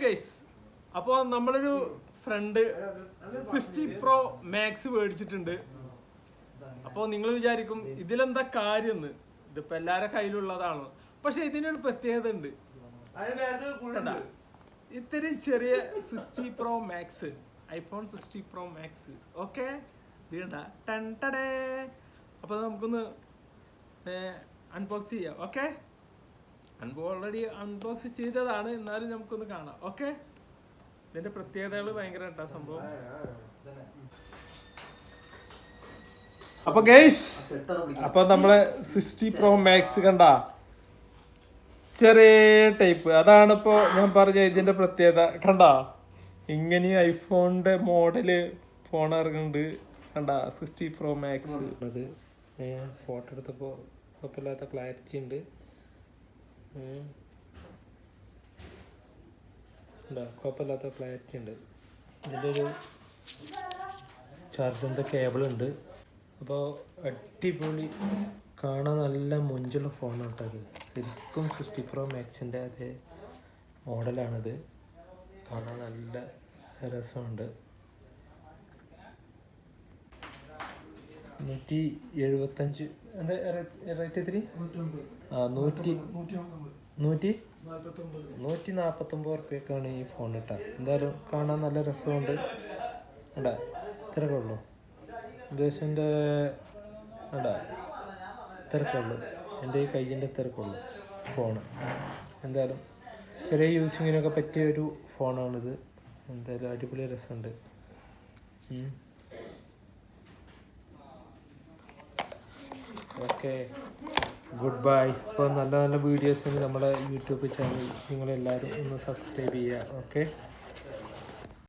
Guys, അപ്പോൾ നമ്മളൊരു front 60 Pro Max മേടിച്ചിട്ടുണ്ട്. അപ്പോൾ നിങ്ങൾ വിചാരിക്കും ഇതിലെന്താ കാര്യം എന്ന്. ഇതിപ്പോൾ എല്ലാവരുടെ കയ്യിലുള്ളതാണ്. പക്ഷെ ഇതിനൊരു പ്രത്യേകത ഉണ്ട്. ഇത്തിരി ചെറിയ 60 Pro Max, iPhone 60 Pro Max. Okay, അപ്പോൾ നമുക്കൊന്ന് അൺബോക്സ് ചെയ്യാം. ഓക്കെ, ഓൾറെഡി അൺബോക്സ് ചെയ്തതാണ്, എന്നാലും നമുക്കൊന്ന് കാണാം. ഓക്കെ, ഇതിന്റെ പ്രത്യേകതകൾ ഭയങ്കര കേട്ടോ സംഭവം. അപ്പൊ ഗൈസ്, അപ്പൊ നമ്മളെ 60 Pro Max കണ്ട ചെറിയ ടൈപ്പ്, അതാണ് ഇപ്പോ ഞാൻ പറഞ്ഞ ഇതിന്റെ പ്രത്യേകത. കണ്ട ഇങ്ങനെ ഐഫോണിന്റെ മോഡല് ഫോൺ ഇറങ്ങുന്നുണ്ട്. കണ്ട 60 Pro Max. അത് ഫോട്ടോ എടുത്തപ്പോ കുഴപ്പമില്ലാത്ത ക്ലാരിറ്റി ഉണ്ട്. കുഴപ്പമില്ലാത്ത ക്ലാരിറ്റി ഉണ്ട്. ഇതിൻ്റെ ഒരു ചാർജറിൻ്റെ കേബിൾ ഉണ്ട്. അപ്പോൾ അടിപൊളി, കാണാൻ നല്ല മൊഞ്ചുള്ള ഫോണാണ് കേട്ടോ. അത് ശരിക്കും 60 Pro Maxൻ്റെ അതേ മോഡലാണിത്. കാണാൻ നല്ല രസമുണ്ട്. 175 എന്താ റേറ്റ് എത്തിരി? 149 റുപ്യക്കാണ് ഈ ഫോൺ കേട്ടോ. എന്തായാലും കാണാൻ നല്ല രസമുണ്ട്. വേണ്ടാ, ഇത്രയൊക്കെ ഉള്ളൂ. ഉദ്ദേശൻ്റെ വേണ്ടാ, ഇത്രയൊക്കെ ഉള്ളൂ. എൻ്റെ ഈ കയ്യിൻ്റെ ഇത്രയൊക്കെ ഉള്ളൂ ഫോണ്. എന്തായാലും ചെറിയ യൂസിങ്ങിനൊക്കെ പറ്റിയ ഒരു ഫോണാണിത്. എന്തായാലും അടിപൊളി രസമുണ്ട്. Okay, good bye. ഇപ്പോൾ നല്ല നല്ല വീഡിയോസിന് നമ്മളെ യൂട്യൂബ് ചാനൽ നിങ്ങളെല്ലാവരും ഒന്ന് സബ്സ്ക്രൈബ് ചെയ്യുക. ഓക്കെ.